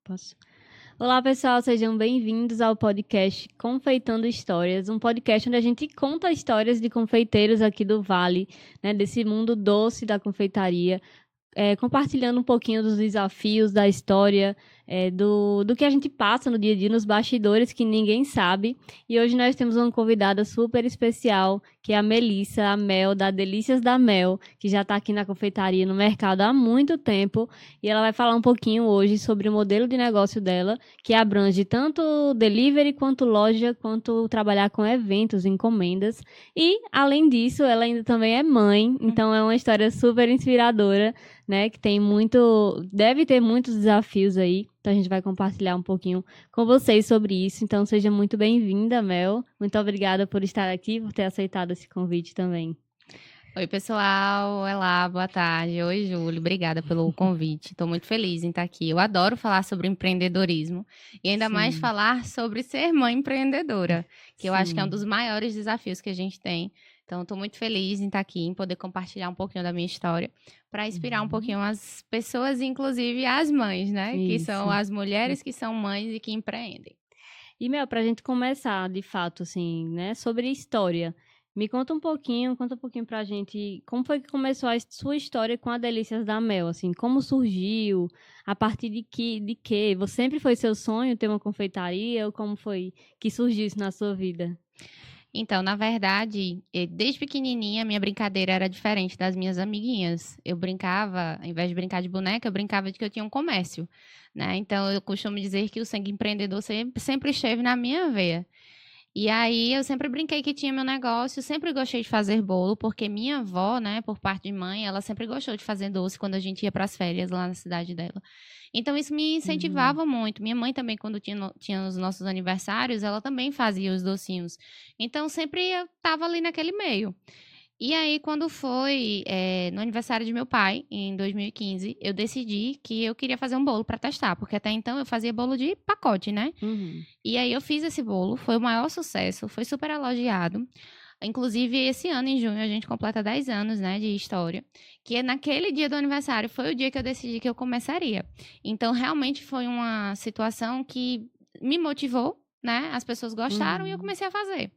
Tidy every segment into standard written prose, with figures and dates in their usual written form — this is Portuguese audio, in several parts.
Posso? Olá, pessoal, sejam bem-vindos ao podcast Confeitando Histórias, um podcast onde a gente conta histórias de confeiteiros aqui do Vale, né, desse mundo doce da confeitaria, compartilhando um pouquinho dos desafios, da história, do que a gente passa no dia a dia, nos bastidores que ninguém sabe. E hoje nós temos uma convidada super especial, que é a Melissa, a Mel, da Delícias da Mel, que já está aqui na confeitaria, no mercado há muito tempo. E ela vai falar um pouquinho hoje sobre o modelo de negócio dela, que abrange tanto delivery, quanto loja, quanto trabalhar com eventos, encomendas. E, além disso, ela ainda também é mãe, então é uma história super inspiradora, né, que deve ter muitos desafios aí, então a gente vai compartilhar um pouquinho com vocês sobre isso. Então seja muito bem-vinda, Mel. Muito obrigada por estar aqui, por ter aceitado esse convite também. Oi, pessoal. Olá, boa tarde. Oi, Júlio. Obrigada pelo convite. Estou muito feliz em estar aqui. Eu adoro falar sobre empreendedorismo e ainda mais falar sobre ser mãe empreendedora, que eu acho que é um dos maiores desafios que a gente tem. Então, estou muito feliz em estar aqui, em poder compartilhar um pouquinho da minha história, para inspirar um pouquinho as pessoas, inclusive as mães, né? Que são as mulheres que são mães e que empreendem. E, Mel, para a gente começar, de fato, assim, né, sobre história, me conta um pouquinho pra gente, como foi que começou a sua história com a Delícias da Mel, assim, como surgiu, a partir de que? Você sempre foi seu sonho ter uma confeitaria, ou como foi que surgiu isso na sua vida? Então, na verdade, desde pequenininha, minha brincadeira era diferente das minhas amiguinhas. Eu brincava, ao invés de brincar de boneca, eu brincava de que eu tinha um comércio, né? Então, eu costumo dizer que o sangue empreendedor sempre esteve na minha veia. E aí, eu sempre brinquei que tinha meu negócio, sempre gostei de fazer bolo, porque minha avó, né, por parte de mãe, ela sempre gostou de fazer doce quando a gente ia para as férias lá na cidade dela. Então, isso me incentivava muito. Minha mãe também, quando tinha os nossos aniversários, ela também fazia os docinhos. Então, sempre eu estava ali naquele meio. E aí, quando foi no aniversário de meu pai, em 2015, eu decidi que eu queria fazer um bolo para testar, porque até então eu fazia bolo de pacote, né? E aí eu fiz esse bolo, foi o maior sucesso, foi super elogiado. Inclusive, esse ano, em junho, a gente completa 10 anos, né, de história. Que naquele dia do aniversário foi o dia que eu decidi que eu começaria. Então, realmente foi uma situação que me motivou, né? As pessoas gostaram e eu comecei a fazer.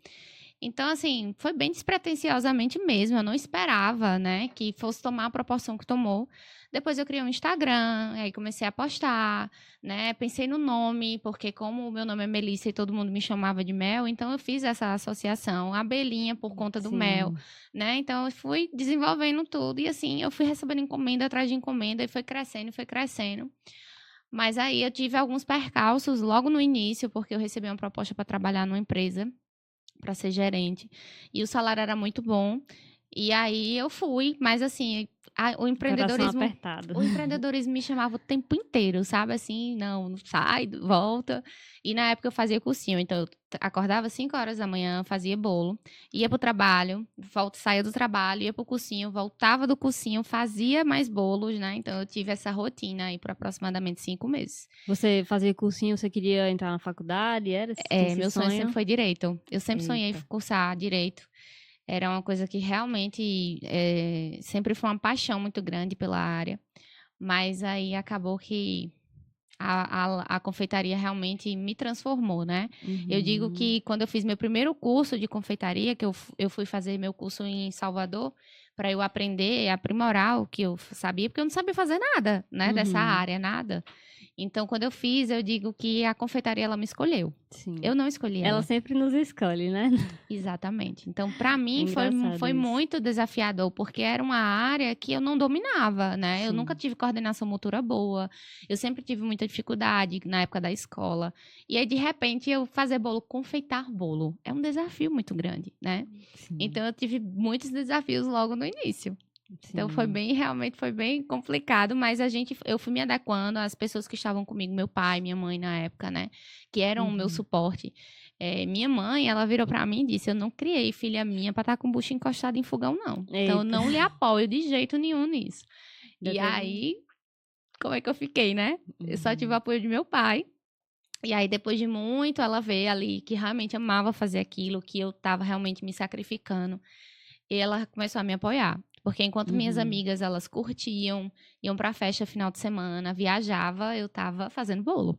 Então, assim, foi bem despretensiosamente mesmo. Eu não esperava, né, que fosse tomar a proporção que tomou. Depois eu criei um Instagram, aí comecei a postar, né? Pensei no nome, porque como o meu nome é Melissa e todo mundo me chamava de Mel, então eu fiz essa associação, abelhinha por conta do mel, né? Então eu fui desenvolvendo tudo e assim, eu fui recebendo encomenda atrás de encomenda e foi crescendo, foi crescendo. Mas aí eu tive alguns percalços logo no início, porque eu recebi uma proposta para trabalhar numa empresa para ser gerente. E o salário era muito bom. E aí eu fui, mas assim, o empreendedorismo me chamava o tempo inteiro, sabe? Assim, não sai, volta. E na época eu fazia cursinho, então eu acordava 5 horas da manhã, fazia bolo, ia pro trabalho, saía do trabalho, ia pro cursinho, voltava do cursinho, fazia mais bolos, né? Então eu tive essa rotina aí por aproximadamente 5 meses. Você fazia cursinho, você queria entrar na faculdade, era? Meu sonho sempre foi direito. Eu sempre sonhei cursar direito. Era uma coisa que realmente sempre foi uma paixão muito grande pela área. Mas aí acabou que a confeitaria realmente me transformou, né? Eu digo que quando eu fiz meu primeiro curso de confeitaria, que eu fui fazer meu curso em Salvador, para eu aprender e aprimorar o que eu sabia, porque eu não sabia fazer nada, né? Dessa área, nada. Então, quando eu fiz, eu digo que a confeitaria, ela me escolheu. Sim. Eu não escolhi ela. Ela sempre nos escolhe, né? Exatamente. Então, para mim, foi muito desafiador, porque era uma área que eu não dominava, né? Eu nunca tive coordenação motora boa, eu sempre tive muita dificuldade na época da escola. E aí, de repente, eu fazer bolo, confeitar bolo, é um desafio muito grande, né? Então, eu tive muitos desafios logo no início. Então realmente foi bem complicado, mas eu fui me adequando às pessoas que estavam comigo, meu pai, minha mãe na época, né, que eram o meu suporte. Minha mãe, ela virou pra mim e disse: eu não criei filha minha pra estar com o bucho encostado em fogão, não. Eita. Então eu não lhe apoio de jeito nenhum nisso. E aí, como é que eu fiquei, né? Eu só tive o apoio de meu pai. E aí, depois de muito, ela vê ali que realmente amava fazer aquilo, que eu estava realmente me sacrificando. E ela começou a me apoiar. Porque enquanto minhas Uhum. amigas, elas curtiam, iam pra festa final de semana, viajava, eu estava fazendo bolo,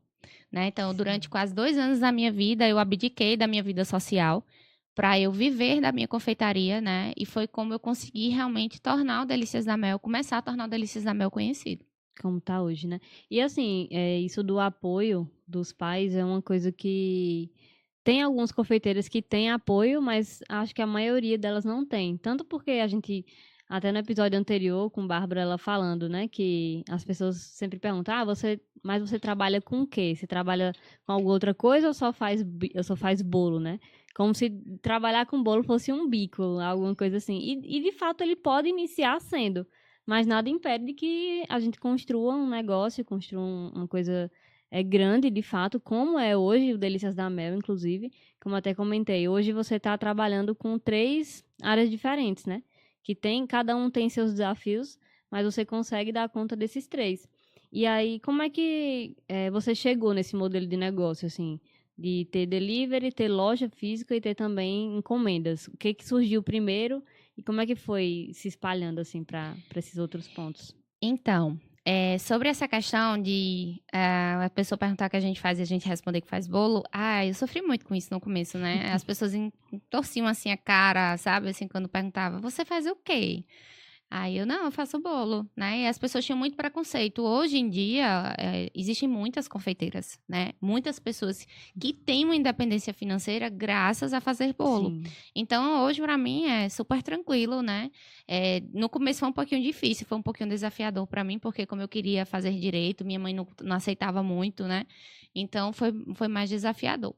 né? Então, durante Sim. quase 2 anos da minha vida, eu abdiquei da minha vida social para eu viver da minha confeitaria, né? E foi como eu consegui realmente tornar o Delícias da Mel, começar a tornar o Delícias da Mel conhecido. Como tá hoje, né. E assim, isso do apoio dos pais é uma coisa que tem algumas confeiteiras que têm apoio, mas acho que a maioria delas não tem. Tanto porque a gente até no episódio anterior com Bárbara, ela falando, né, que as pessoas sempre perguntam: "Ah, você trabalha com o quê? Você trabalha com alguma outra coisa ou só faz bolo?", né. Como se trabalhar com bolo fosse um bico, alguma coisa assim. E de fato ele pode iniciar sendo, mas nada impede que a gente construa um negócio, construa uma coisa grande, de fato, como é hoje o Delícias da Mel, inclusive. Como até comentei, hoje você está trabalhando com 3 áreas diferentes, né? Que tem, cada um tem seus desafios, mas você consegue dar conta desses 3. E aí, como é que você chegou nesse modelo de negócio, assim, de ter delivery, ter loja física e ter também encomendas? O que que surgiu primeiro e como é que foi se espalhando, assim, para esses outros pontos? Então, sobre essa questão de a pessoa perguntar o que a gente faz e a gente responder que faz bolo, eu sofri muito com isso no começo, né? As pessoas torciam assim a cara, sabe? Assim, quando perguntava, você faz o quê? Aí eu, não, eu faço bolo, né? E as pessoas tinham muito preconceito. Hoje em dia, existem muitas confeiteiras, né? Muitas pessoas que têm uma independência financeira graças a fazer bolo. Sim. Então, hoje, para mim, é super tranquilo, né? No começo foi um pouquinho difícil, foi um pouquinho desafiador para mim, porque como eu queria fazer direito, minha mãe não aceitava muito, né? Então, foi mais desafiador.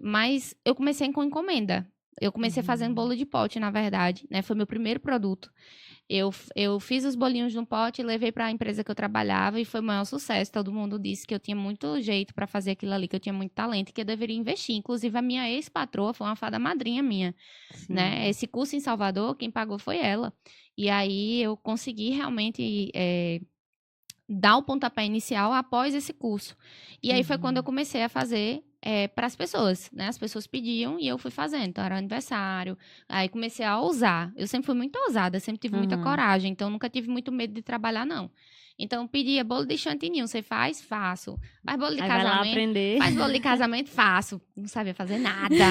Mas eu comecei com encomenda. Eu comecei fazendo Uhum. bolo de pote, na verdade, né? Foi meu primeiro produto. Eu fiz os bolinhos no pote, levei para a empresa que eu trabalhava e foi o maior sucesso. Todo mundo disse que eu tinha muito jeito para fazer aquilo ali, que eu tinha muito talento e que eu deveria investir. Inclusive, a minha ex-patroa foi uma fada madrinha minha, né? Sim. Esse curso em Salvador, quem pagou foi ela. E aí eu consegui realmente dar o pontapé inicial após esse curso. E aí foi quando eu Uhum. comecei a fazer para as pessoas, né? As pessoas pediam e eu fui fazendo. Então, era aniversário. Aí comecei a ousar. Eu sempre fui muito ousada, sempre tive muita Aham. coragem. Então, nunca tive muito medo de trabalhar, não. Então, pedia bolo de chantininho. Você faz? Faço. Faz bolo de Aí vai lá casamento? aprender. Faz bolo de casamento? Faço. Não sabia fazer nada.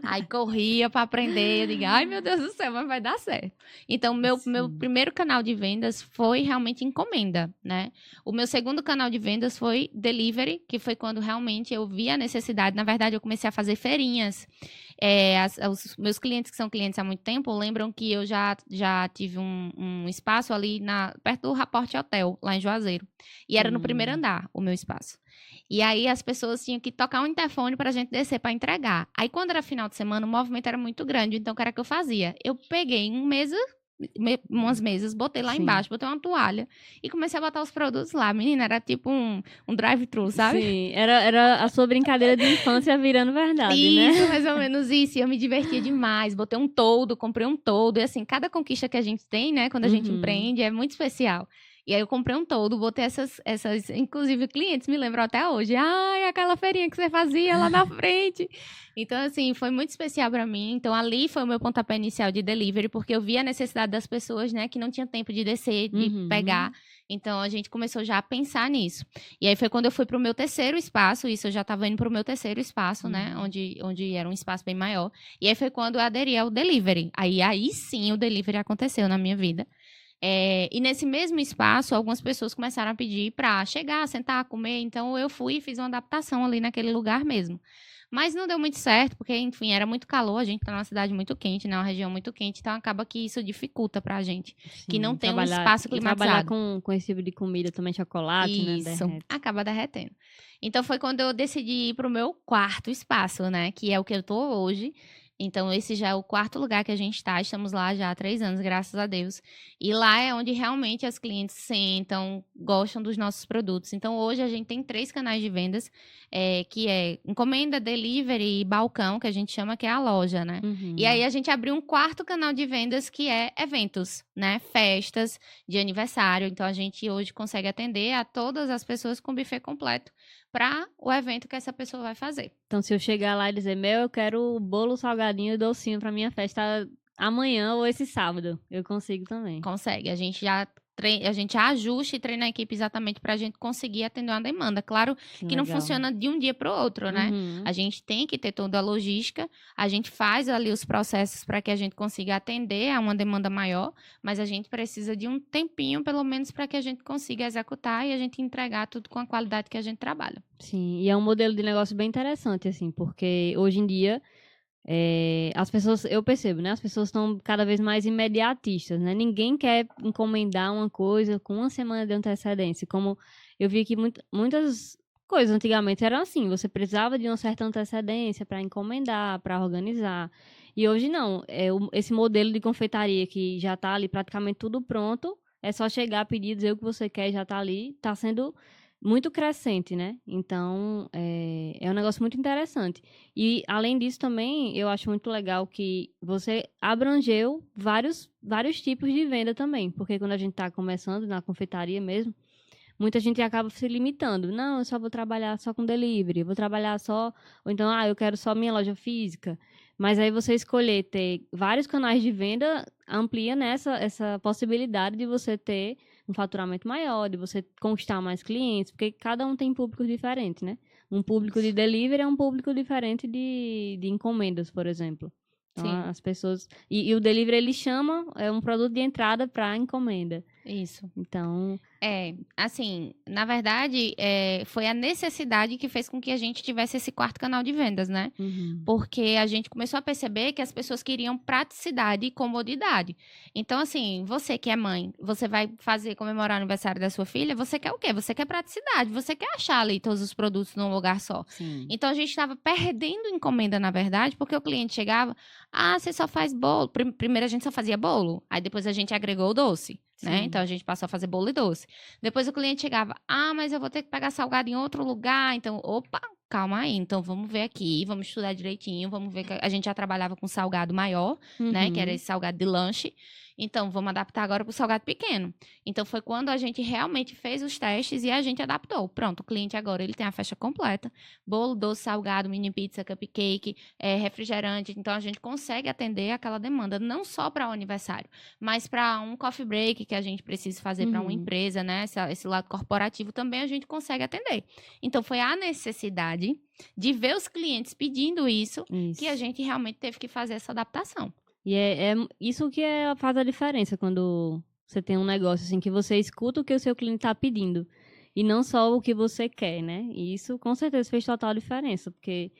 Aí corria para aprender. Eu digo, ai meu Deus do céu, mas vai dar certo. Então, meu Sim. primeiro canal de vendas foi realmente encomenda, né? O meu segundo canal de vendas foi delivery, que foi quando realmente eu vi a necessidade. Na verdade, eu comecei a fazer feirinhas. Os meus clientes, que são clientes há muito tempo, lembram que eu já tive um espaço ali perto do Rapport Hotel, lá em Juazeiro. E era no primeiro Hum. andar, o meu espaço. E aí as pessoas tinham que tocar um interfone para a gente descer para entregar. Aí quando era final de semana, o movimento era muito grande. Então, o que era que eu fazia? Eu peguei umas mesas, botei lá Sim. embaixo, botei uma toalha e comecei a botar os produtos lá. Menina, era tipo um drive-thru, sabe? Sim. Era a sua brincadeira de infância virando verdade, né? Isso, mais ou menos isso. E eu me divertia demais. Botei um toldo, comprei um toldo. E assim, cada conquista que a gente tem, né, quando a gente Uhum. empreende, é muito especial. E aí eu comprei um toldo, botei inclusive clientes me lembram até hoje. Ai, aquela feirinha que você fazia lá na frente. Então, assim, foi muito especial para mim. Então, ali foi o meu pontapé inicial de delivery, porque eu vi a necessidade das pessoas, né, que não tinham tempo de descer, de pegar. Uhum. Então, a gente começou já a pensar nisso. E aí foi quando eu fui para o meu terceiro espaço, isso eu já estava indo para o meu terceiro espaço, né? Uhum. Onde era um espaço bem maior. E aí foi quando eu aderi ao delivery. Aí sim o delivery aconteceu na minha vida. E nesse mesmo espaço, algumas pessoas começaram a pedir para chegar, sentar, comer. Então eu fui e fiz uma adaptação ali naquele lugar mesmo. Mas não deu muito certo, porque, enfim, era muito calor, a gente tá numa cidade muito quente, né? Uma região muito quente, então acaba que isso dificulta pra gente, que não Sim. tem um Trabalhar espaço e trabalhar climatizado. com esse tipo de comida também, chocolate, né, Isso, derrete. acaba derretendo. Então foi quando eu decidi ir para o meu quarto espaço, né, que é o que eu tô hoje. Então esse já é o quarto lugar que a gente tá, estamos lá já há 3 anos, graças a Deus. E lá é onde realmente as clientes sentam, gostam dos nossos produtos. Então hoje a gente tem 3 canais de vendas, que é encomenda, delivery e balcão, que a gente chama que é a loja, né. E aí Uhum. a gente abriu um quarto canal de vendas que é eventos, né, festas de aniversário. Então, a gente hoje consegue atender a todas as pessoas com buffet completo. para o evento que essa pessoa vai fazer. Então, se eu chegar lá e dizer, eu quero bolo, salgadinho e docinho pra minha festa amanhã ou esse sábado, eu consigo também. Consegue. A gente ajusta e treina a equipe exatamente para a gente conseguir atender uma demanda. Claro que não funciona de um dia para o outro, né? A gente tem que ter toda a logística, a gente faz ali os processos para que a gente consiga atender a uma demanda maior, mas a gente precisa de um tempinho, pelo menos, para que a gente consiga executar e a gente entregar tudo com a qualidade que a gente trabalha. Sim, e é um modelo de negócio bem interessante, assim, porque hoje em dia as pessoas, eu percebo, né? As pessoas estão cada vez mais imediatistas, né? Ninguém quer encomendar uma coisa com uma semana de antecedência. Como eu vi que muitas coisas antigamente eram assim, você precisava de uma certa antecedência para encomendar, para organizar. E hoje não, esse modelo de confeitaria que já está ali praticamente tudo pronto, é só chegar, pedir, dizer o que você quer, já está ali, está sendo muito crescente, né? Então, é um negócio muito interessante. E, além disso, também, eu acho muito legal que você abrangeu vários tipos de venda também. Porque quando a gente está começando na confeitaria mesmo, muita gente acaba se limitando. Não, eu só vou trabalhar só com delivery, eu vou trabalhar só... Ou então, eu quero só minha loja física. Mas aí você escolher ter vários canais de venda amplia nessa essa possibilidade de você ter um faturamento maior, de você conquistar mais clientes, porque cada um tem públicos diferentes, né? Um público de delivery é um público diferente de encomendas, por exemplo. Então, Sim. as pessoas... E o delivery, ele chama, é um produto de entrada para encomenda. Isso. Então... assim, na verdade, foi a necessidade que fez com que a gente tivesse esse quarto canal de vendas, né? Porque a gente começou a perceber que as pessoas queriam praticidade e comodidade. Então, assim, você que é mãe, você vai comemorar o aniversário da sua filha, você quer o quê? Você quer praticidade, você quer achar ali todos os produtos num lugar só. Sim. Então, a gente estava perdendo encomenda, na verdade, porque o cliente chegava, você só faz bolo. Primeiro a gente só fazia bolo, aí depois a gente agregou o doce. Né? Então, a gente passou a fazer bolo e doce. Depois o cliente chegava, mas eu vou ter que pegar salgado em outro lugar. Então, opa, calma aí. Então, vamos ver aqui, vamos estudar direitinho, vamos ver que a gente já trabalhava com salgado maior, né? Que era esse salgado de lanche. Então, vamos adaptar agora para o salgado pequeno. Então, foi quando a gente realmente fez os testes e a gente adaptou. Pronto, o cliente agora, ele tem a festa completa. Bolo, doce, salgado, mini pizza, cupcake, refrigerante. Então, a gente consegue atender aquela demanda, não só para o aniversário, mas para um coffee break que a gente precisa fazer para uma empresa, né? Esse lado corporativo também a gente consegue atender. Então, foi a necessidade de ver os clientes pedindo isso. Que a gente realmente teve que fazer essa adaptação. E é isso que faz a diferença quando você tem um negócio assim, que você escuta o que o seu cliente está pedindo e não só o que você quer, né? E isso com certeza fez total diferença, porque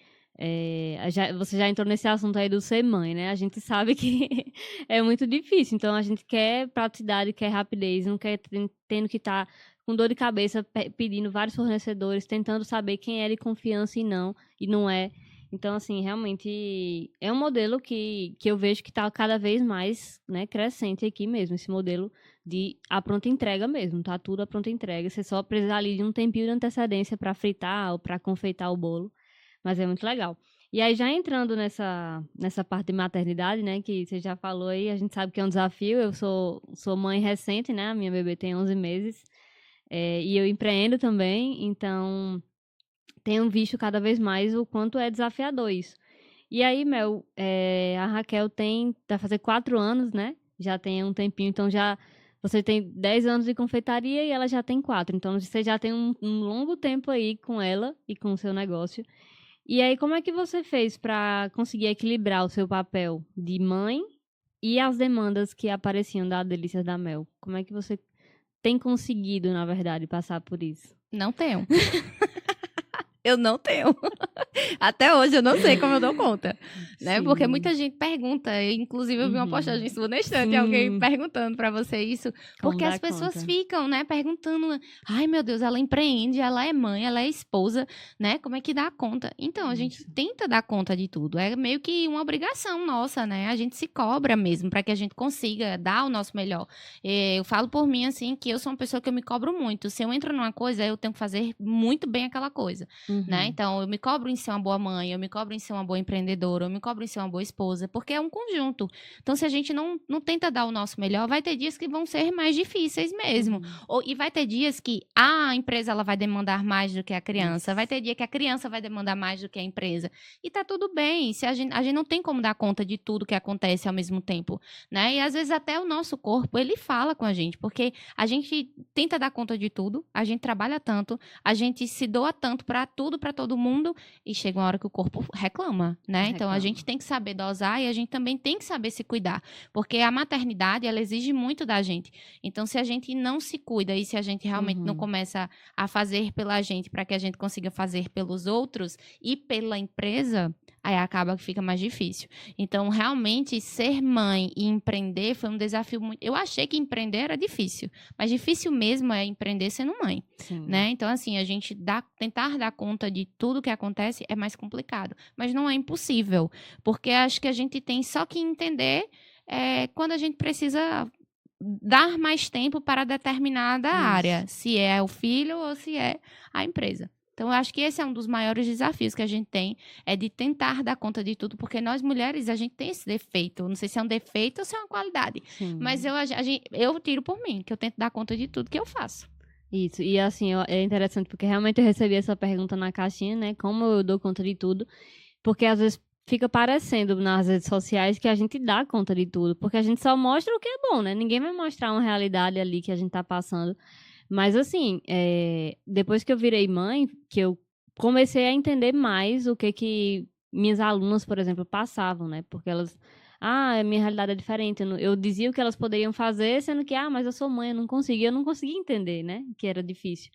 você já entrou nesse assunto aí do ser mãe, né? A gente sabe que é muito difícil, então a gente quer praticidade, quer rapidez, não quer tendo que estar com dor de cabeça pedindo vários fornecedores, tentando saber quem é de confiança e não é. Então, assim, realmente é um modelo que eu vejo que está cada vez mais, né, crescente aqui mesmo, esse modelo de a pronta entrega mesmo, tá tudo a pronta entrega. Você só precisa ali de um tempinho de antecedência para fritar ou para confeitar o bolo, mas é muito legal. E aí, já entrando nessa parte de maternidade, né, que você já falou aí, a gente sabe que é um desafio. Eu sou mãe recente, né, a minha bebê tem 11 meses, e eu empreendo também, então tenho visto cada vez mais o quanto é desafiador isso. E aí, Mel, a Raquel vai fazer 4 anos, né? Já tem um tempinho, então você tem 10 anos de confeitaria e ela já tem 4. Então, você já tem um longo tempo aí com ela e com o seu negócio. E aí, como é que você fez para conseguir equilibrar o seu papel de mãe e as demandas que apareciam da Delícias da Mel? Como é que você tem conseguido, na verdade, passar por isso? Não tenho. Eu não tenho. Até hoje eu não sei como eu dou conta, né? Sim. Porque muita gente pergunta, inclusive eu vi uma postagem sua na estante, alguém perguntando pra você isso, porque as pessoas ficam, né, perguntando, ai meu Deus, ela empreende, ela é mãe, ela é esposa, né? Como é que dá conta? Então, a gente tenta dar conta de tudo, é meio que uma obrigação nossa, né? A gente se cobra mesmo pra que a gente consiga dar o nosso melhor. Eu falo por mim, assim, que eu sou uma pessoa que eu me cobro muito. Se eu entro numa coisa, eu tenho que fazer muito bem aquela coisa. Né? Então, eu me cobro cobro em ser uma boa mãe, eu me cobro em ser uma boa empreendedora, eu me cobro em ser uma boa esposa, porque é um conjunto. Então, se a gente não tenta dar o nosso melhor, vai ter dias que vão ser mais difíceis mesmo. E vai ter dias que a empresa ela vai demandar mais do que a criança, Isso. vai ter dia que a criança vai demandar mais do que a empresa. E tá tudo bem, se a gente não tem como dar conta de tudo que acontece ao mesmo tempo, né? E às vezes até o nosso corpo, ele fala com a gente, porque a gente tenta dar conta de tudo, a gente trabalha tanto, a gente se doa tanto para tudo, para todo mundo, e chega uma hora que o corpo reclama, né? Então a gente tem que saber dosar e a gente também tem que saber se cuidar, porque a maternidade, ela exige muito da gente. Então, se a gente não se cuida e se a gente realmente não começa a fazer pela gente para que a gente consiga fazer pelos outros e pela empresa, aí acaba que fica mais difícil. Então, realmente, ser mãe e empreender foi um desafio muito... Eu achei que empreender era difícil, mas difícil mesmo é empreender sendo mãe, né? Então, assim, a gente tentar dar conta de tudo que acontece é mais complicado, mas não é impossível, porque acho que a gente tem só que entender quando a gente precisa dar mais tempo para determinada área, se é o filho ou se é a empresa. Então, eu acho que esse é um dos maiores desafios que a gente tem, é de tentar dar conta de tudo, porque nós mulheres, a gente tem esse defeito. Não sei se é um defeito ou se é uma qualidade, mas eu tiro por mim, que eu tento dar conta de tudo que eu faço. Isso, e assim, é interessante porque realmente eu recebi essa pergunta na caixinha, né? Como eu dou conta de tudo? Porque às vezes fica parecendo nas redes sociais que a gente dá conta de tudo, porque a gente só mostra o que é bom, né? Ninguém vai mostrar uma realidade ali que a gente tá passando. Mas assim, depois que eu virei mãe, que eu comecei a entender mais o que minhas alunas, por exemplo, passavam, né? Porque elas, a minha realidade é diferente. Eu dizia o que elas poderiam fazer, sendo que, mas eu sou mãe, eu não conseguia entender, né? Que era difícil.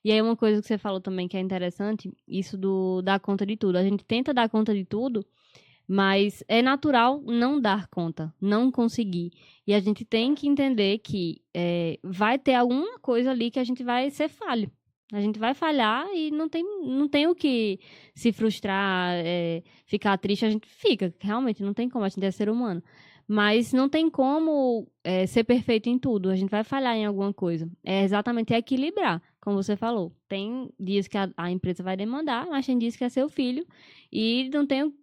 E aí uma coisa que você falou também que é interessante, isso do dar conta de tudo. A gente tenta dar conta de tudo, mas é natural não dar conta, não conseguir. E a gente tem que entender que vai ter alguma coisa ali que a gente vai ser falho. A gente vai falhar e não tem o que se frustrar, ficar triste. A gente fica, realmente, não tem como, a gente é ser humano. Mas não tem como ser perfeito em tudo. A gente vai falhar em alguma coisa. É exatamente equilibrar, como você falou. Tem dias que a empresa vai demandar, mas tem dias que é seu filho. E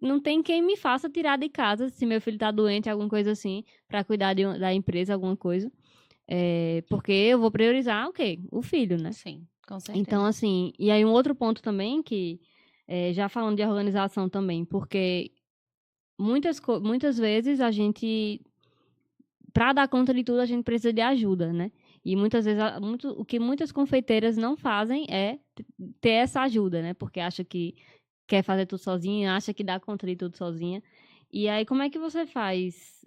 não tem quem me faça tirar de casa, se meu filho está doente, alguma coisa assim, para cuidar da empresa, alguma coisa. Porque eu vou priorizar o quê? O filho, né? Sim, com certeza. Então, assim, e aí um outro ponto também que, já falando de organização também, porque muitas vezes a gente, para dar conta de tudo, a gente precisa de ajuda, né? E muitas vezes, o que muitas confeiteiras não fazem é ter essa ajuda, né? Porque acha que quer fazer tudo sozinha, acha que dá conta de tudo sozinha. E aí, como é que você faz,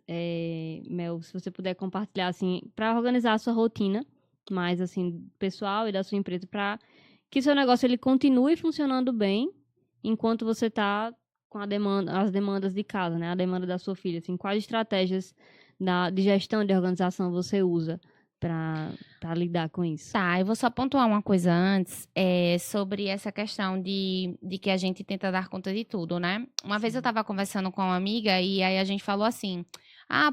Mel, se você puder compartilhar, assim, para organizar a sua rotina, mais, assim, pessoal e da sua empresa, para que seu negócio ele continue funcionando bem, enquanto você está com as demandas de casa, né? A demanda da sua filha, assim, quais estratégias de gestão de organização você usa para lidar com isso? Tá, eu vou só pontuar uma coisa antes, sobre essa questão de que a gente tenta dar conta de tudo, né? Uma vez eu estava conversando com uma amiga e aí a gente falou assim,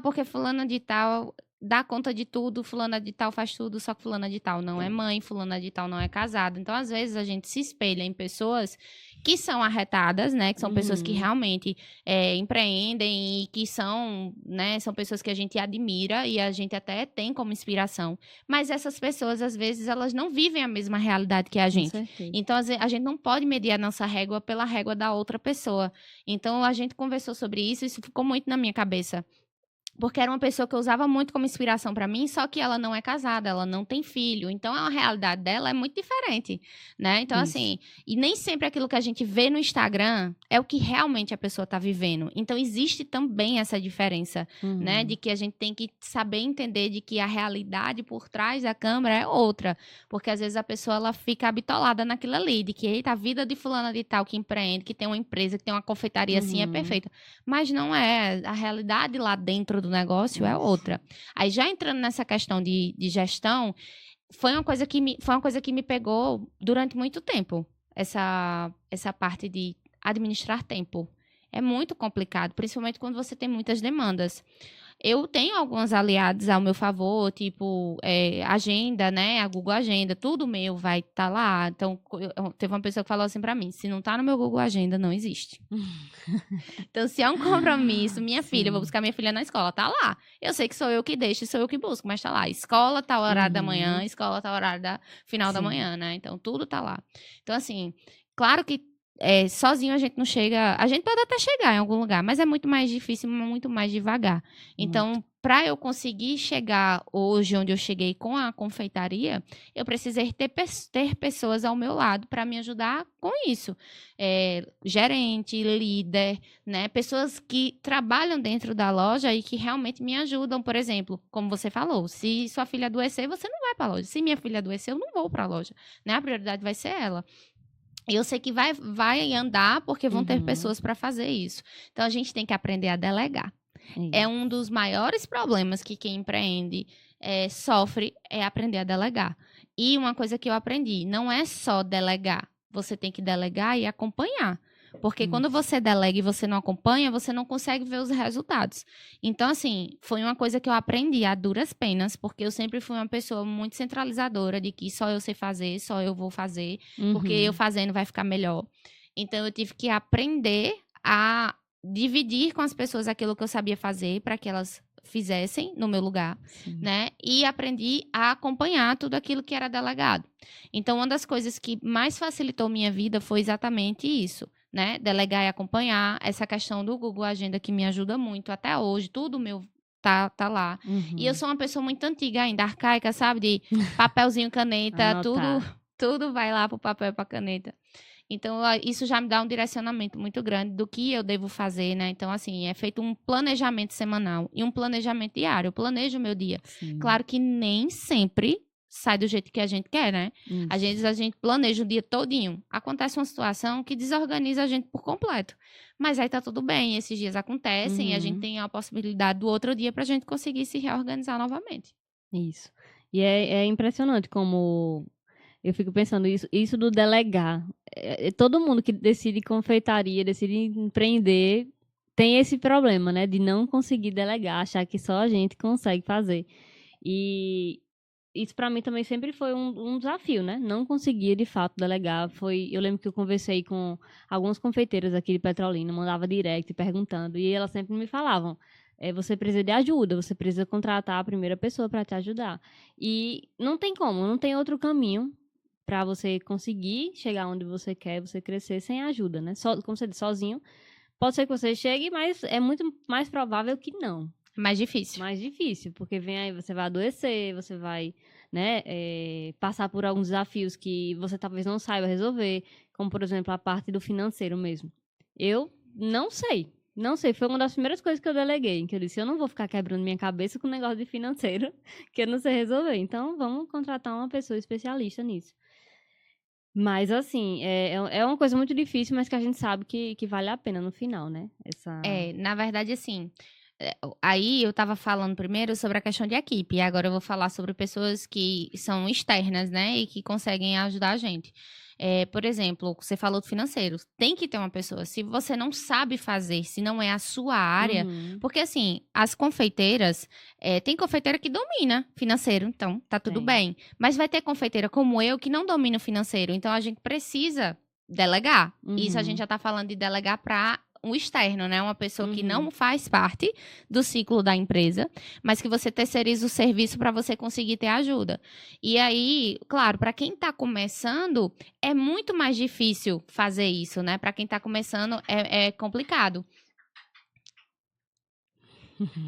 porque fulana de tal dá conta de tudo, fulana de tal faz tudo, só que fulana de tal não é mãe, fulana de tal não é casada. Então, às vezes, a gente se espelha em pessoas que são arretadas, né? Que são pessoas que realmente empreendem e que são, né? São pessoas que a gente admira e a gente até tem como inspiração. Mas essas pessoas, às vezes, elas não vivem a mesma realidade que a gente. Então, a gente não pode medir a nossa régua pela régua da outra pessoa. Então, a gente conversou sobre isso e isso ficou muito na minha cabeça. Porque era uma pessoa que eu usava muito como inspiração para mim, só que ela não é casada, ela não tem filho. Então, a realidade dela é muito diferente, né? Então, assim, e nem sempre aquilo que a gente vê no Instagram é o que realmente a pessoa está vivendo. Então, existe também essa diferença, né? De que a gente tem que saber entender de que a realidade por trás da câmera é outra. Porque, às vezes, a pessoa, ela fica bitolada naquilo ali, de que, eita, a vida de fulana de tal que empreende, que tem uma empresa, que tem uma confeitaria assim, é perfeita. Mas não é. A realidade lá dentro do negócio é outra. Aí, já entrando nessa questão de gestão, foi uma coisa que me pegou durante muito tempo, essa parte de administrar tempo. É muito complicado, principalmente quando você tem muitas demandas. Eu tenho alguns aliados ao meu favor, tipo, agenda, né? A Google Agenda, tudo meu vai estar lá. Então, teve uma pessoa que falou assim pra mim, se não tá no meu Google Agenda, não existe. Então, se é um compromisso, minha filha, eu vou buscar minha filha na escola, tá lá. Eu sei que sou eu que deixo, sou eu que busco, mas tá lá. Escola tá o horário da manhã, escola tá o horário da final da manhã, né? Então, tudo tá lá. Então, assim, claro que sozinho a gente não chega. A gente pode até chegar em algum lugar, mas é muito mais difícil, muito mais devagar. Então, para eu conseguir chegar hoje onde eu cheguei com a confeitaria, eu precisei ter pessoas ao meu lado para me ajudar com isso. Gerente, líder, né? Pessoas que trabalham dentro da loja e que realmente me ajudam. Por exemplo, como você falou, se sua filha adoecer, você não vai para a loja. Se minha filha adoecer, eu não vou para a loja, né? A prioridade vai ser ela. Eu sei que vai andar porque vão ter pessoas para fazer isso. Então, a gente tem que aprender a delegar. É um dos maiores problemas que quem empreende sofre, é aprender a delegar. E uma coisa que eu aprendi, não é só delegar. Você tem que delegar e acompanhar. Porque quando você delega e você não acompanha, você não consegue ver os resultados. Então, assim, foi uma coisa que eu aprendi a duras penas, porque eu sempre fui uma pessoa muito centralizadora de que só eu sei fazer, só eu vou fazer, porque eu fazendo vai ficar melhor. Então, eu tive que aprender a dividir com as pessoas aquilo que eu sabia fazer para que elas fizessem no meu lugar, né? E aprendi a acompanhar tudo aquilo que era delegado. Então, uma das coisas que mais facilitou minha vida foi exatamente isso, né? Delegar e acompanhar, essa questão do Google Agenda que me ajuda muito até hoje, tudo meu tá lá. E eu sou uma pessoa muito antiga ainda, arcaica, sabe? De papelzinho, caneta, tudo vai lá pro papel e pra caneta. Então, isso já me dá um direcionamento muito grande do que eu devo fazer, né? Então, assim, é feito um planejamento semanal e um planejamento diário. Eu planejo o meu dia. Claro que nem sempre sai do jeito que a gente quer, né? Às vezes a gente planeja o dia todinho. Acontece uma situação que desorganiza a gente por completo. Mas aí tá tudo bem, esses dias acontecem e a gente tem a possibilidade do outro dia pra gente conseguir se reorganizar novamente. Isso. E é impressionante como eu fico pensando isso do delegar. Todo mundo que decide confeitaria, decide empreender, tem esse problema, né? De não conseguir delegar, achar que só a gente consegue fazer. E isso para mim também sempre foi um desafio, né? Não conseguia, de fato, delegar. Eu lembro que eu conversei com algumas confeiteiras aqui de Petrolina, mandava direct perguntando, e elas sempre me falavam, você precisa de ajuda, você precisa contratar a primeira pessoa para te ajudar. E não tem como, não tem outro caminho para você conseguir chegar onde você quer, você crescer sem ajuda, né? Como você disse, sozinho, pode ser que você chegue, mas é muito mais provável que não. Mais difícil. Mais difícil, porque vem aí, você vai adoecer, você vai, né, passar por alguns desafios que você talvez não saiba resolver, como, por exemplo, a parte do financeiro mesmo. Eu não sei, foi uma das primeiras coisas que eu deleguei, que eu disse, eu não vou ficar quebrando minha cabeça com negócio de financeiro, que eu não sei resolver, então vamos contratar uma pessoa especialista nisso. Mas, assim, é uma coisa muito difícil, mas que a gente sabe que vale a pena no final, né? Na verdade, assim, aí eu estava falando primeiro sobre a questão de equipe, e agora eu vou falar sobre pessoas que são externas, né? E que conseguem ajudar a gente. Por exemplo, você falou do financeiro. Tem que ter uma pessoa. Se você não sabe fazer, se não é a sua área... Porque, assim, as confeiteiras... tem confeiteira que domina financeiro, então tá tudo bem. Mas vai ter confeiteira como eu que não domina o financeiro. Então, a gente precisa delegar. Isso a gente já tá falando de delegar para um externo, né? Uma pessoa que não faz parte do ciclo da empresa, mas que você terceiriza o serviço para você conseguir ter ajuda. E aí, claro, para quem está começando, é muito mais difícil fazer isso, né? Para quem está começando, é complicado.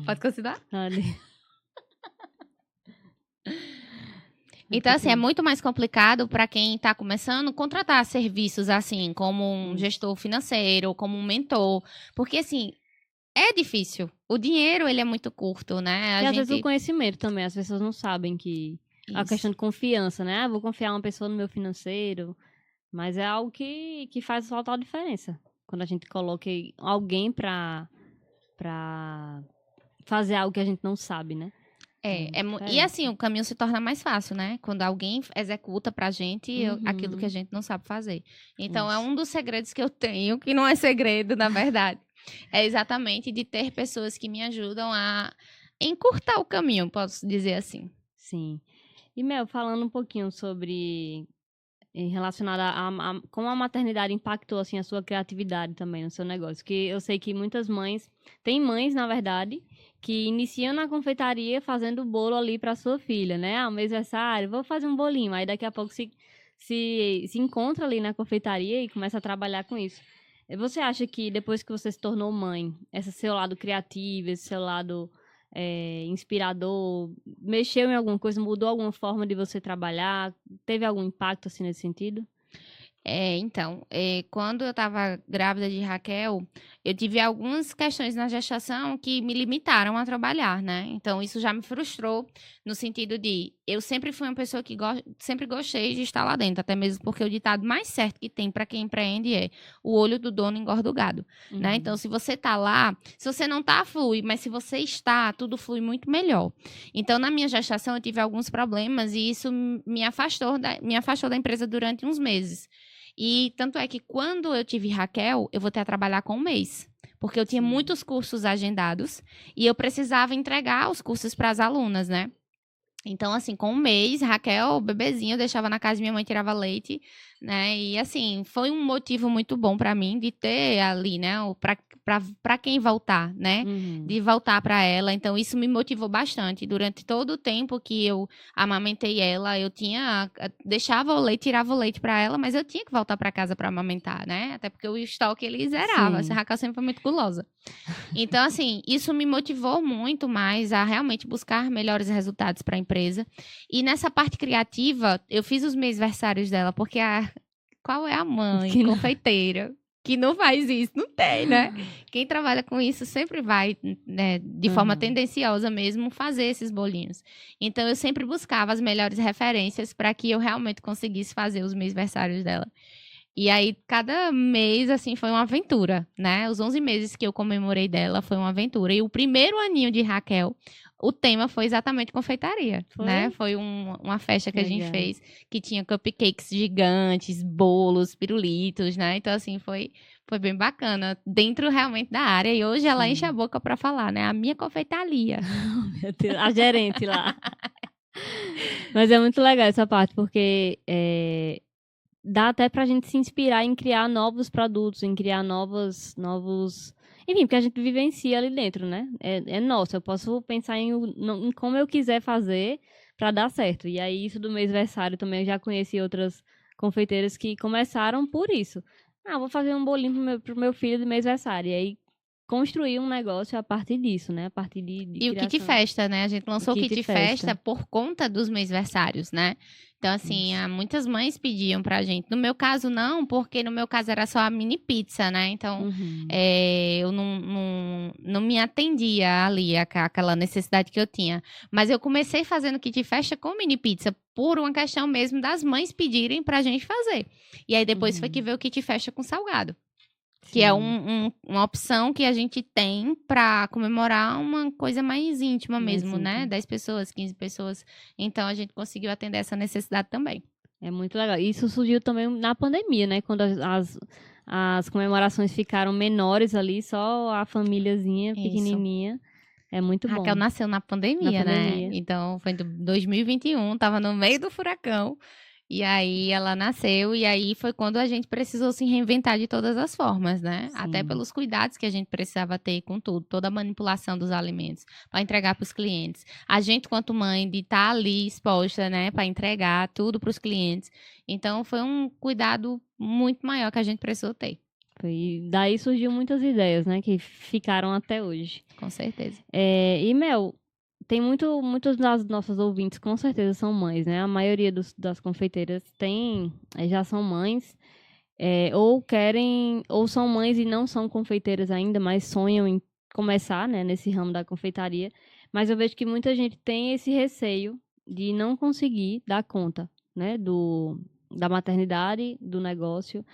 Pode considerar? Pode. Então, assim, é muito mais complicado para quem está começando contratar serviços, assim, como um gestor financeiro, como um mentor. Porque, assim, é difícil. O dinheiro, ele é muito curto, né? Às vezes o conhecimento também. As pessoas não sabem que... Isso. A questão de confiança, né? Vou confiar uma pessoa no meu financeiro. Mas é algo que faz total diferença. Quando a gente coloca alguém para fazer algo que a gente não sabe, né? E assim, o caminho se torna mais fácil, né? Quando alguém executa pra gente aquilo que a gente não sabe fazer. Então, é um dos segredos que eu tenho, que não é segredo, na verdade. É exatamente de ter pessoas que me ajudam a encurtar o caminho, posso dizer assim. Sim. E, Mel, falando um pouquinho sobre relacionada a como a maternidade impactou assim a sua criatividade também no seu negócio, que eu sei que muitas mães, tem mães, na verdade, que iniciam na confeitaria fazendo bolo ali para sua filha, né? Ah, mês aniversário, vou fazer um bolinho, aí daqui a pouco se encontra ali na confeitaria e começa a trabalhar com isso. Você acha que depois que você se tornou mãe, esse seu lado criativo, esse seu lado inspirador, mexeu em alguma coisa, mudou alguma forma de você trabalhar? Teve algum impacto assim nesse sentido? Então, quando eu estava grávida de Raquel, eu tive algumas questões na gestação que me limitaram a trabalhar, né? Então, isso já me frustrou no sentido de eu sempre fui uma pessoa que sempre gostei de estar lá dentro, até mesmo porque o ditado mais certo que tem para quem empreende é o olho do dono engorda o gado, né? Então, se você tá lá, se você não tá, flui, mas se você está, tudo flui muito melhor. Então, na minha gestação, eu tive alguns problemas e isso me afastou da empresa durante uns meses. E tanto é que quando eu tive Raquel, eu voltei a trabalhar com um mês. Porque eu tinha muitos cursos agendados e eu precisava entregar os cursos para as alunas, né? Então, assim, com um mês, Raquel, bebezinho, eu deixava na casa de minha mãe, tirava leite, né? E, assim, foi um motivo muito bom para mim de ter ali, né? Para quem voltar, né? De voltar para ela. Então, isso me motivou bastante. Durante todo o tempo que eu amamentei ela, eu deixava o leite, tirava o leite para ela, mas eu tinha que voltar para casa para amamentar, né? Até porque o estoque, ele zerava. Essa Raquel sempre foi muito gulosa. Então, assim, isso me motivou muito mais a realmente buscar melhores resultados para a empresa. E nessa parte criativa, eu fiz os mêsversários dela, porque qual é a mãe confeiteira que não faz isso? Não tem, né? Quem trabalha com isso sempre vai, né, de forma tendenciosa mesmo, fazer esses bolinhos. Então, eu sempre buscava as melhores referências para que eu realmente conseguisse fazer os mêsversários dela. E aí, cada mês, assim, foi uma aventura, né? Os 11 meses que eu comemorei dela foi uma aventura. E o primeiro aninho de Raquel, o tema foi exatamente confeitaria, né? Foi uma festa que a gente fez, que tinha cupcakes gigantes, bolos, pirulitos, né? Então, assim, foi bem bacana, dentro realmente da área. E hoje ela enche a boca pra falar, né? A minha confeitaria. Meu Deus, a gerente lá. Mas é muito legal essa parte, porque dá até pra gente se inspirar em criar novos produtos, em criar novos... Enfim, porque a gente vivencia ali dentro, né? É nosso, eu posso pensar em como eu quiser fazer pra dar certo. E aí, isso do mêsversário também, eu já conheci outras confeiteiras que começaram por isso. Ah, vou fazer um bolinho pro meu filho de mêsversário. E aí, construir um negócio a partir disso, né? A partir de E o kit festa, né? A gente lançou o kit festa por conta dos mêsversários, né? Então, assim, muitas mães pediam pra gente. No meu caso, não, porque no meu caso era só a mini pizza, né? Então, eu não me atendia ali aquela necessidade que eu tinha. Mas eu comecei fazendo kit festa com mini pizza, por uma questão mesmo das mães pedirem pra gente fazer. E aí, depois foi que veio o kit festa com salgado. Que é uma opção que a gente tem para comemorar uma coisa mais íntima mesmo, né? 10 pessoas, 15 pessoas. Então, a gente conseguiu atender essa necessidade também. É muito legal. Isso surgiu também na pandemia, né? Quando as comemorações ficaram menores ali, só a famíliazinha pequenininha. É muito bom. Raquel nasceu na pandemia, né? Então, foi em 2021, tava no meio do furacão. E aí ela nasceu e aí foi quando a gente precisou se reinventar de todas as formas, né? Sim. Até pelos cuidados que a gente precisava ter com tudo, toda a manipulação dos alimentos para entregar para os clientes. A gente, quanto mãe, de estar ali exposta, né, para entregar tudo para os clientes. Então foi um cuidado muito maior que a gente precisou ter. E daí surgiu muitas ideias, né, que ficaram até hoje. Com certeza. E Mel, tem muitos das nossas ouvintes com certeza são mães, né? A maioria das confeiteiras já são mães, ou são mães e não são confeiteiras ainda, mas sonham em começar, né, nesse ramo da confeitaria. Mas eu vejo que muita gente tem esse receio de não conseguir dar conta, né, da maternidade, do negócio.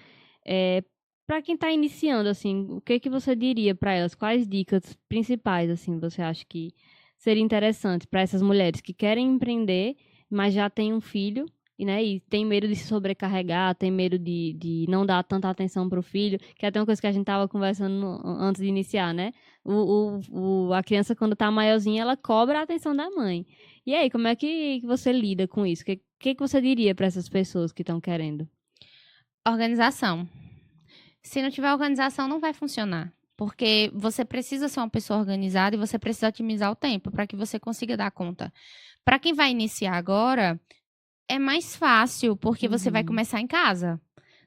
Para quem está iniciando, assim, o que você diria para elas? Quais dicas principais, assim, você acha que seria interessante para essas mulheres que querem empreender, mas já têm um filho e, né, e tem medo de se sobrecarregar, tem medo de não dar tanta atenção para o filho, que é até uma coisa que a gente estava conversando antes de iniciar, né? A criança, quando está maiorzinha, ela cobra a atenção da mãe. E aí, como é que você lida com isso? O que você diria para essas pessoas que estão querendo? Organização. Se não tiver organização, não vai funcionar. Porque você precisa ser uma pessoa organizada e você precisa otimizar o tempo para que você consiga dar conta. Para quem vai iniciar agora, é mais fácil, porque você vai começar em casa,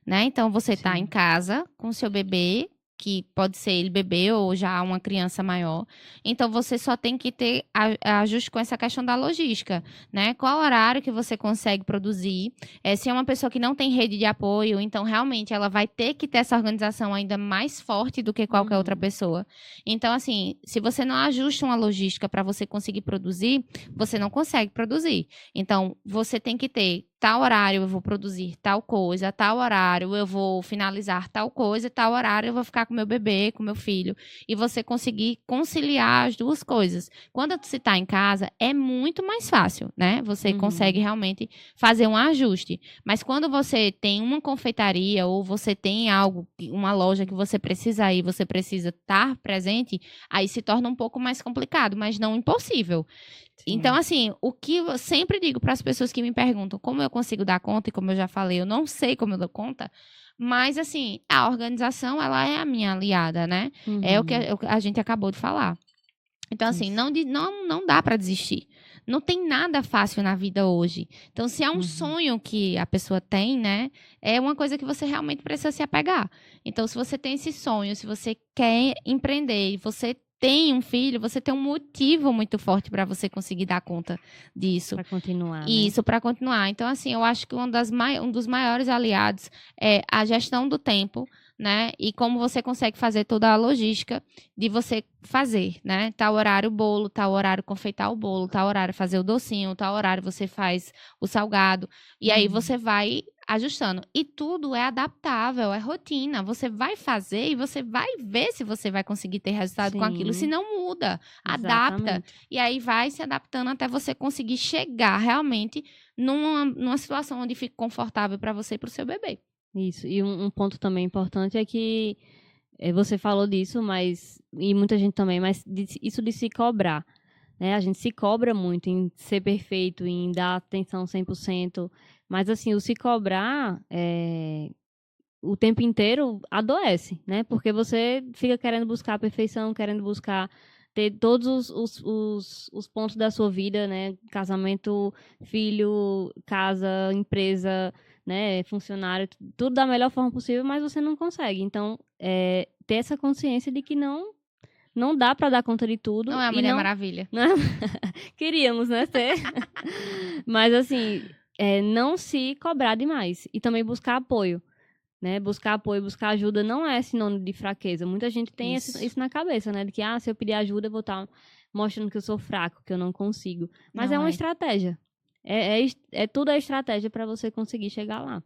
né? Então, você está em Sim. casa com o seu bebê, que pode ser ele bebê ou já uma criança maior. Então, você só tem que ter ajuste com essa questão da logística, né? Qual horário que você consegue produzir? Se é uma pessoa que não tem rede de apoio, então, realmente, ela vai ter que ter essa organização ainda mais forte do que qualquer outra pessoa. Então, assim, se você não ajusta uma logística para você conseguir produzir, você não consegue produzir. Então, você tem que ter tal horário eu vou produzir tal coisa, tal horário eu vou finalizar tal coisa, tal horário eu vou ficar com meu bebê, com meu filho. E você conseguir conciliar as duas coisas. Quando você está em casa, é muito mais fácil, né? Você consegue realmente fazer um ajuste. Mas quando você tem uma confeitaria ou você tem algo, uma loja que você precisa ir, você precisa estar presente, aí se torna um pouco mais complicado, mas não impossível. Então, assim, o que eu sempre digo para as pessoas que me perguntam como eu consigo dar conta, e como eu já falei, eu não sei como eu dou conta, mas, assim, a organização, ela é a minha aliada, né? É o que a gente acabou de falar. Então, assim, não dá para desistir. Não tem nada fácil na vida hoje. Então, se é um sonho que a pessoa tem, né? É uma coisa que você realmente precisa se apegar. Então, se você tem esse sonho, se você quer empreender e você tem um filho, você tem um motivo muito forte para você conseguir dar conta disso. Para continuar, né? Isso, para continuar. Então, assim, eu acho que um dos maiores aliados é a gestão do tempo, né? E como você consegue fazer toda a logística de você fazer, né? Tal horário bolo, tal horário confeitar o bolo, tal horário fazer o docinho, tal horário você faz o salgado. E aí você vai ajustando. E tudo é adaptável, é rotina. Você vai fazer e você vai ver se você vai conseguir ter resultado com aquilo. Se não muda, adapta. Exatamente. E aí vai se adaptando até você conseguir chegar realmente numa situação onde fique confortável para você e para o seu bebê. Isso. E um ponto também importante é que você falou disso, e muita gente também, mas isso de se cobrar, né? A gente se cobra muito em ser perfeito, em dar atenção 100%, mas assim, o se cobrar o tempo inteiro adoece, né? Porque você fica querendo buscar a perfeição, querendo buscar ter todos os pontos da sua vida, né? Casamento, filho, casa, empresa, né? Funcionário, tudo da melhor forma possível, mas você não consegue. Então, ter essa consciência de que não dá para dar conta de tudo Não é a e Mulher não, Maravilha. né? Queríamos, né, ter. Mas assim, não se cobrar demais e também buscar apoio. Né? Buscar apoio, buscar ajuda não é sinônimo de fraqueza. Muita gente tem isso na cabeça, né? De que, se eu pedir ajuda, eu vou estar mostrando que eu sou fraco, que eu não consigo. Mas é Não uma é. estratégia. Tudo é estratégia para você conseguir chegar lá.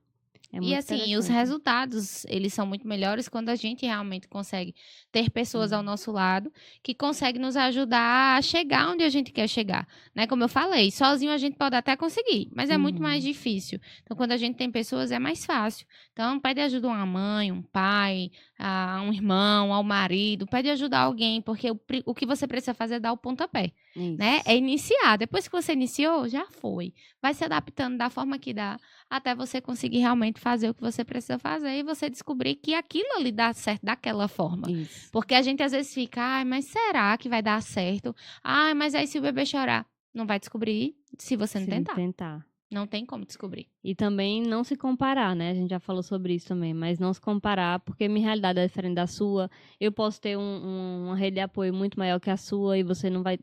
É E muito assim, os interessante. resultados, eles são muito melhores quando a gente realmente consegue ter pessoas ao nosso lado que conseguem nos ajudar a chegar onde a gente quer chegar, né? Como eu falei, sozinho a gente pode até conseguir, mas é muito mais difícil. Então, quando a gente tem pessoas, é mais fácil. Então, pede ajuda a uma mãe, um pai, a um irmão, ao marido, pede ajuda a alguém, porque o que você precisa fazer é dar o pontapé, né? É iniciar. Depois que você iniciou, já foi. Vai se adaptando da forma que dá, até você conseguir realmente fazer o que você precisa fazer e você descobrir que aquilo ali dá certo daquela forma. Isso. Porque a gente às vezes fica, mas será que vai dar certo? Mas aí se o bebê chorar, não vai descobrir se você não tentar. Não tem como descobrir. E também não se comparar, né? A gente já falou sobre isso também, mas não se comparar, porque minha realidade é diferente da sua. Eu posso ter uma rede de apoio muito maior que a sua e você não vai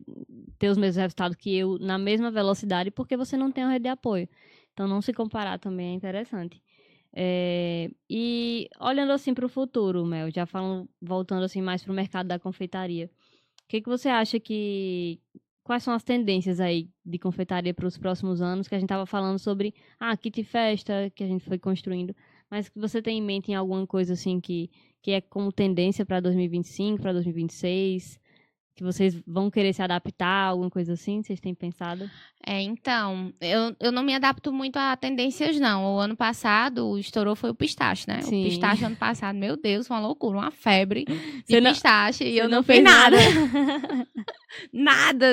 ter os mesmos resultados que eu na mesma velocidade, porque você não tem uma rede de apoio. Então, não se comparar também é interessante. E olhando assim para o futuro, Mel, já falando, voltando assim mais para o mercado da confeitaria, o que você acha quais são as tendências aí de confeitaria para os próximos anos? Que a gente estava falando sobre kit festa que a gente foi construindo, mas que você tem em mente em alguma coisa assim que é como tendência para 2025, para 2026? que vocês vão querer se adaptar, alguma coisa assim? Vocês têm pensado? Então, eu não me adapto muito a tendências, não. O ano passado, estourou foi o pistache, né? O Sim. pistache ano passado, meu Deus, uma loucura, uma febre de Você não- pistache. E Você eu não fez fiz nada.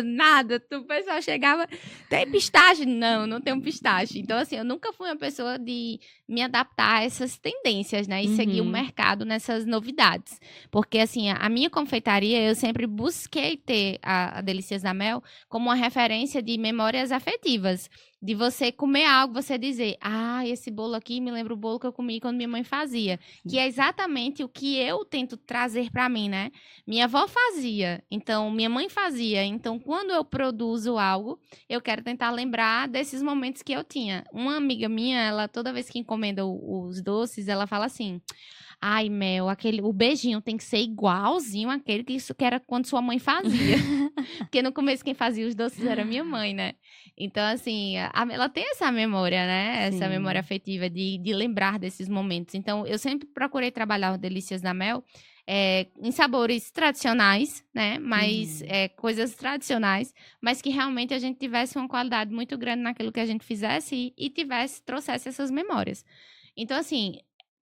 Nada. O pessoal chegava, tem pistache? Não, não tem um pistache. Então, assim, eu nunca fui uma pessoa de me adaptar a essas tendências, né? E seguir o mercado nessas novidades. Porque, assim, a minha confeitaria, eu sempre busquei ter a Delícias da Mel como uma referência de memórias afetivas. De você comer algo, você dizer, esse bolo aqui me lembra o bolo que eu comi quando minha mãe fazia. Que é exatamente o que eu tento trazer para mim, né? Minha avó fazia, então minha mãe fazia. Então, quando eu produzo algo, eu quero tentar lembrar desses momentos que eu tinha. Uma amiga minha, ela toda vez que encomenda os doces, ela fala assim: ai, Mel, o beijinho tem que ser igualzinho àquele que isso que era quando sua mãe fazia. Porque no começo quem fazia os doces era minha mãe, né? Então, assim, ela tem essa memória, né? Essa Sim. memória afetiva de lembrar desses momentos. Então, eu sempre procurei trabalhar o Delícias da Mel em sabores tradicionais, né? Mas coisas tradicionais, mas que realmente a gente tivesse uma qualidade muito grande naquilo que a gente fizesse e trouxesse essas memórias. Então, assim,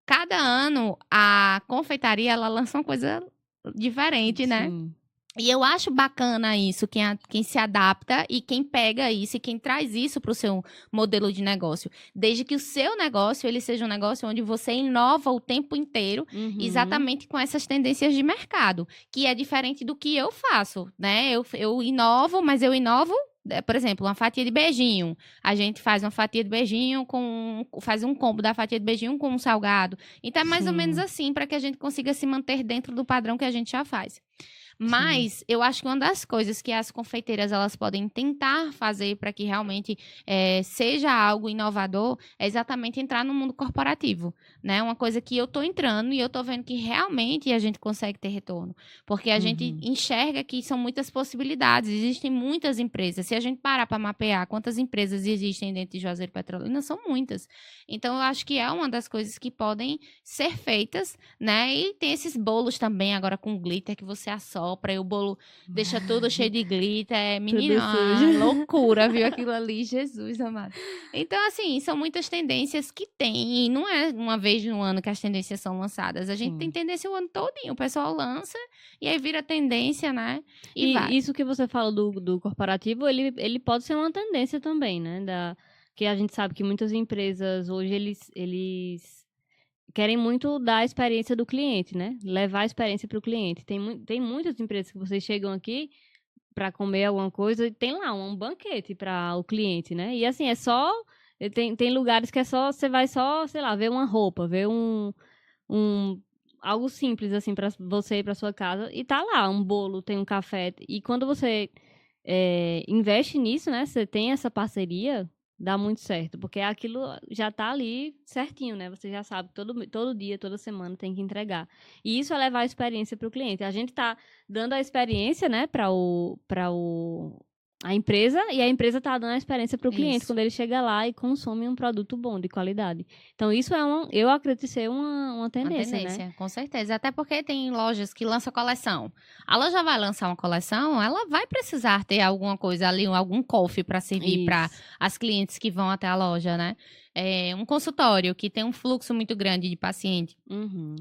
cada ano a confeitaria ela lança uma coisa diferente, né? Sim. E eu acho bacana isso, quem se adapta e quem pega isso e quem traz isso para o seu modelo de negócio. Desde que o seu negócio ele seja um negócio onde você inova o tempo inteiro, exatamente com essas tendências de mercado, que é diferente do que eu faço, né? Eu inovo, mas eu inovo. Por exemplo, uma fatia de beijinho. A gente faz uma fatia de beijinho faz um combo da fatia de beijinho com um salgado. Então é mais ou menos assim para que a gente consiga se manter dentro do padrão que a gente já faz. Mas eu acho que uma das coisas que as confeiteiras elas podem tentar fazer para que realmente seja algo inovador é exatamente entrar no mundo corporativo, né? Uma coisa que eu estou entrando e eu estou vendo que realmente a gente consegue ter retorno, porque a gente enxerga que são muitas possibilidades, existem muitas empresas. Se a gente parar para mapear quantas empresas existem dentro de Juazeiro Petrolina, são muitas. Então eu acho que é uma das coisas que podem ser feitas, né? E tem esses bolos também agora com glitter que você assopra e o bolo deixa tudo cheio de glitter. Menina, loucura, viu aquilo ali? Jesus amado. Então, assim, são muitas tendências que tem. E não é uma vez no ano que as tendências são lançadas. A gente tem tendência o ano todinho. O pessoal lança e aí vira tendência, né? E vai. isso que você fala do corporativo, ele pode ser uma tendência também, né? Que a gente sabe que muitas empresas hoje, eles querem muito dar a experiência do cliente, né? Levar a experiência para o cliente. Tem muitas empresas que vocês chegam aqui para comer alguma coisa e tem lá um banquete para o cliente, né? E assim, tem lugares que é só, você vai só, sei lá, ver uma roupa, ver algo simples assim para você ir para sua casa e tá lá um bolo, tem um café. E quando você investe nisso, né? Você tem essa parceria, dá muito certo, porque aquilo já tá ali certinho, né? Você já sabe que todo dia, toda semana tem que entregar. E isso é levar a experiência para o cliente. A gente tá dando a experiência, né, para a empresa, e a empresa tá dando a experiência para o cliente quando ele chega lá e consome um produto bom, de qualidade. Então, isso eu acredito ser uma tendência, né? Com certeza. Até porque tem lojas que lançam coleção. A loja vai lançar uma coleção, ela vai precisar ter alguma coisa ali, algum cofre para servir para as clientes que vão até a loja, né? Um consultório que tem um fluxo muito grande de paciente,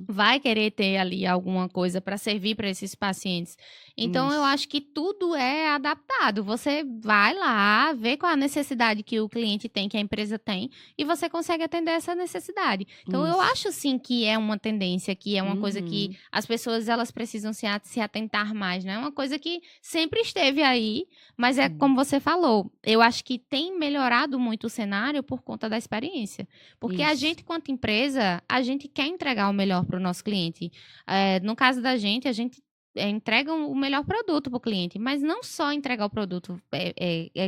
vai querer ter ali alguma coisa para servir para esses pacientes. Então, eu acho que tudo é adaptado. Você vai lá, vê qual a necessidade que o cliente tem, que a empresa tem, e você consegue atender essa necessidade. Então, eu acho sim que é uma tendência, que é uma coisa que as pessoas elas precisam se atentar mais, né? É uma coisa que sempre esteve aí, mas é como você falou, eu acho que tem melhorado muito o cenário por conta da experiência. Porque a gente, quanto empresa, a gente quer entregar o melhor para o nosso cliente. No caso da gente, a gente entrega o melhor produto para o cliente, mas não só entregar o produto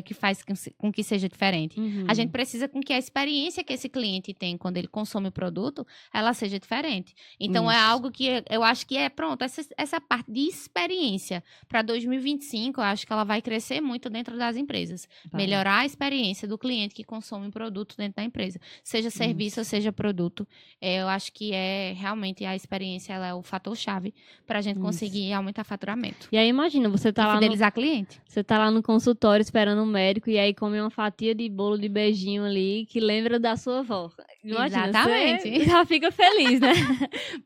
que faz com que seja diferente. A gente precisa com que a experiência que esse cliente tem quando ele consome o produto, ela seja diferente. Então, é algo que eu acho que pronto, essa parte de experiência para 2025, eu acho que ela vai crescer muito dentro das empresas. Melhorar a experiência do cliente que consome o produto dentro da empresa. Seja serviço ou seja produto. Eu acho que realmente a experiência ela é o fator-chave para a gente conseguir aumentar faturamento. E aí, imagina, você tá fidelizar cliente. Você tá lá no consultório esperando um médico e aí come uma fatia de bolo de beijinho ali que lembra da sua avó. Imagina, Exatamente. Você já fica feliz, né?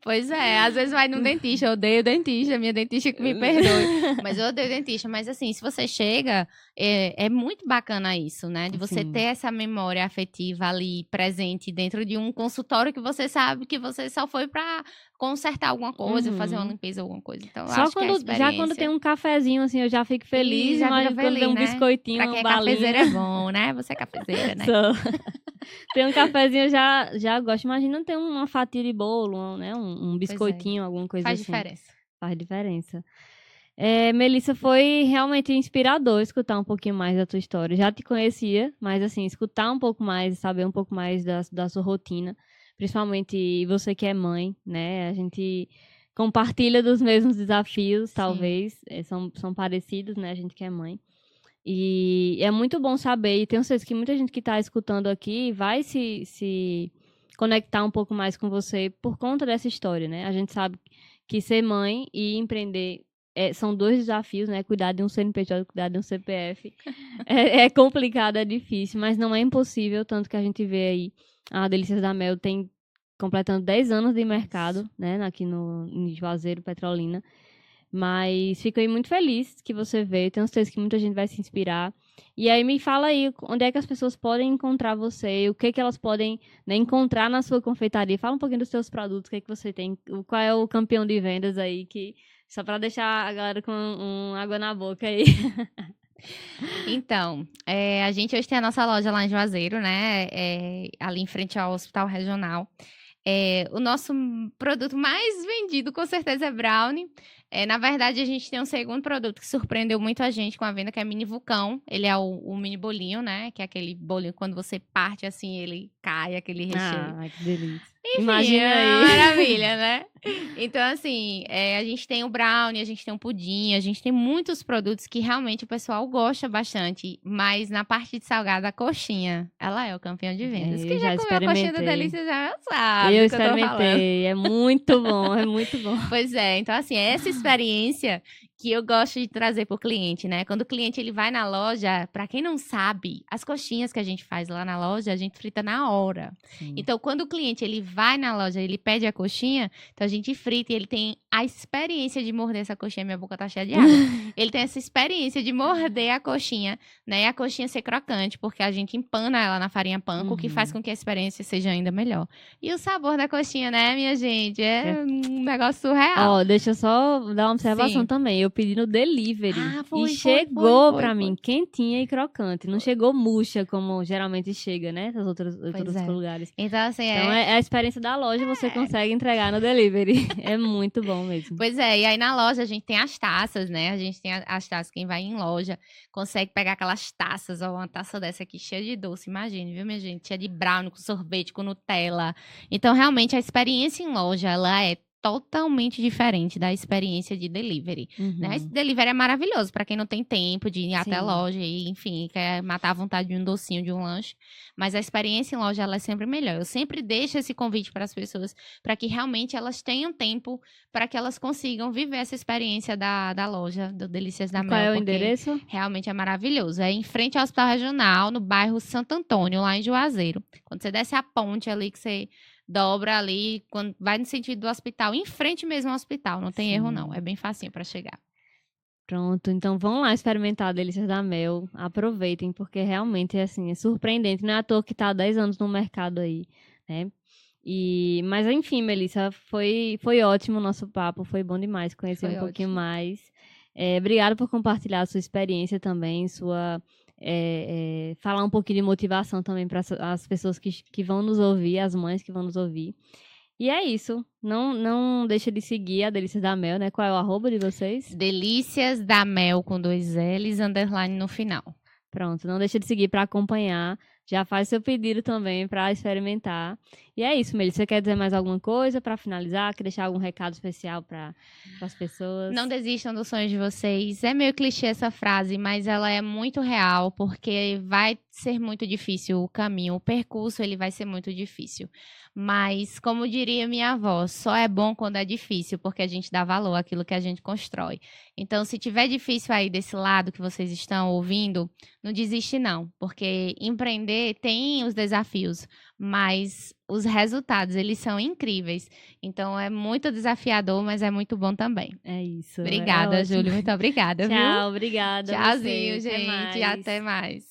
Pois é, às vezes vai num dentista, eu odeio dentista, minha dentista que me perdoe, mas eu odeio dentista. Mas assim, se você chega, é muito bacana isso, né? De você ter essa memória afetiva ali presente dentro de um consultório que você sabe que você só foi pra consertar alguma coisa, fazer uma limpeza, alguma coisa. Então, Só acho quando, que a já quando tem um cafezinho, assim, eu já fico feliz. já Mas fica quando tem um né? biscoitinho, pra uma quem é balinha... cafezeira é bom, né? Você é cafezeira, né? Tem um cafezinho, eu já gosto. Imagina ter uma fatia de bolo, né? Um biscoitinho, alguma coisa Faz assim. diferença. Faz diferença. Melissa, foi realmente inspirador escutar um pouquinho mais da tua história. Já te conhecia, mas assim, escutar um pouco mais, saber um pouco mais da sua rotina, principalmente você que é mãe, né? A gente compartilha dos mesmos desafios, talvez, são parecidos, né? A gente que é mãe. E é muito bom saber, e tenho certeza que muita gente que está escutando aqui vai se conectar um pouco mais com você por conta dessa história, né? A gente sabe que ser mãe e empreender são dois desafios, né? Cuidar de um CNPJ, cuidar de um CPF. É complicado, é difícil, mas não é impossível, tanto que a gente vê aí, a Delícias da Mel tem completando 10 anos de mercado, né? Aqui em Juazeiro, Petrolina. Mas fico aí muito feliz que você veio. Tenho certeza que muita gente vai se inspirar. E aí me fala aí, onde é que as pessoas podem encontrar você? O que que elas podem, né, encontrar na sua confeitaria? Fala um pouquinho dos seus produtos, o que é que você tem, qual é o campeão de vendas aí, só para deixar a galera com água na boca aí. Então, a gente hoje tem a nossa loja lá em Juazeiro, né? Ali em frente ao Hospital Regional. O nosso produto mais vendido, com certeza, é brownie. Na verdade, a gente tem um segundo produto que surpreendeu muito a gente com a venda, que é mini vulcão. Ele é o mini bolinho, né? Que é aquele bolinho, quando você parte assim, ele cai, aquele recheio. Ah, que delícia. Enfim, Imagina aí. Maravilha, né? Então, assim, a gente tem o brownie, a gente tem o pudim, a gente tem muitos produtos que realmente o pessoal gosta bastante. Mas na parte de salgado, a coxinha, ela é o campeão de vendas. Quem já comeu a coxinha da Delícia já sabe. Eu o que experimentei, é muito bom, é muito bom. Pois é, então assim, essa experiência que eu gosto de trazer para o cliente, né? Quando o cliente ele vai na loja, para quem não sabe, as coxinhas que a gente faz lá na loja, a gente frita na hora. Sim. Então, quando o cliente ele vai na loja, ele pede a coxinha, então a gente frita e ele tem a experiência de morder essa coxinha, minha boca tá cheia de água. Ele tem essa experiência de morder a coxinha, né? E a coxinha ser crocante, porque a gente empana ela na farinha panko, o que faz com que a experiência seja ainda melhor. E o sabor da coxinha, né, minha gente? É um negócio surreal. Ó, deixa eu só dar uma observação também. Eu pedi no delivery e chegou pra mim quentinha e crocante. Não chegou murcha, como geralmente chega, né? Nos outros lugares. Então, assim, a experiência da loja, você consegue entregar no delivery. É muito bom mesmo. Pois é, e aí na loja a gente tem as taças, né? A gente tem as taças, quem vai em loja consegue pegar aquelas taças, ó, uma taça dessa aqui cheia de doce, imagine, viu, minha gente? Cheia de brownie, com sorvete, com Nutella. Então, realmente, a experiência em loja, ela é totalmente diferente da experiência de delivery, né? Esse delivery é maravilhoso para quem não tem tempo de ir até a loja e, enfim, quer matar a vontade de um docinho, de um lanche. Mas a experiência em loja, ela é sempre melhor. Eu sempre deixo esse convite para as pessoas para que realmente elas tenham tempo para que elas consigam viver essa experiência da loja, do Delícias da Mel. Qual é o endereço? Realmente é maravilhoso. É em frente ao Hospital Regional, no bairro Santo Antônio, lá em Juazeiro. Quando você desce a ponte ali, que você dobra ali, quando vai no sentido do hospital, em frente mesmo ao hospital, não tem erro não, é bem facinho para chegar. Pronto, então vão lá experimentar a Delícias da Mel, aproveitem, porque realmente assim, é surpreendente, não é à toa que tá há 10 anos no mercado aí, né? Mas enfim, Melissa, foi ótimo o nosso papo, foi bom demais conhecer um pouquinho mais. Obrigada por compartilhar a sua experiência também, falar um pouquinho de motivação também para as pessoas que vão nos ouvir, as mães que vão nos ouvir. E é isso. Não deixa de seguir a Delícias da Mel, né? Qual é o @ de vocês? Delícias da Mel com 2 L's, _ no final. Pronto, não deixa de seguir para acompanhar Já faz seu pedido também para experimentar. E é isso, Melissa. Você quer dizer mais alguma coisa para finalizar? Quer deixar algum recado especial para as pessoas? Não desistam dos sonhos de vocês. É meio clichê essa frase, mas ela é muito real, porque vai ser muito difícil o caminho, o percurso ele vai ser muito difícil. Mas, como diria minha avó, só é bom quando é difícil, porque a gente dá valor àquilo que a gente constrói. Então, se tiver difícil aí desse lado que vocês estão ouvindo, não desiste não, porque empreender tem os desafios, mas os resultados, eles são incríveis. Então, é muito desafiador, mas é muito bom também. É isso. Obrigada, ótimo. Júlio. Muito obrigada, viu? Tchau, obrigada. a Tchauzinho, você. gente. Até mais.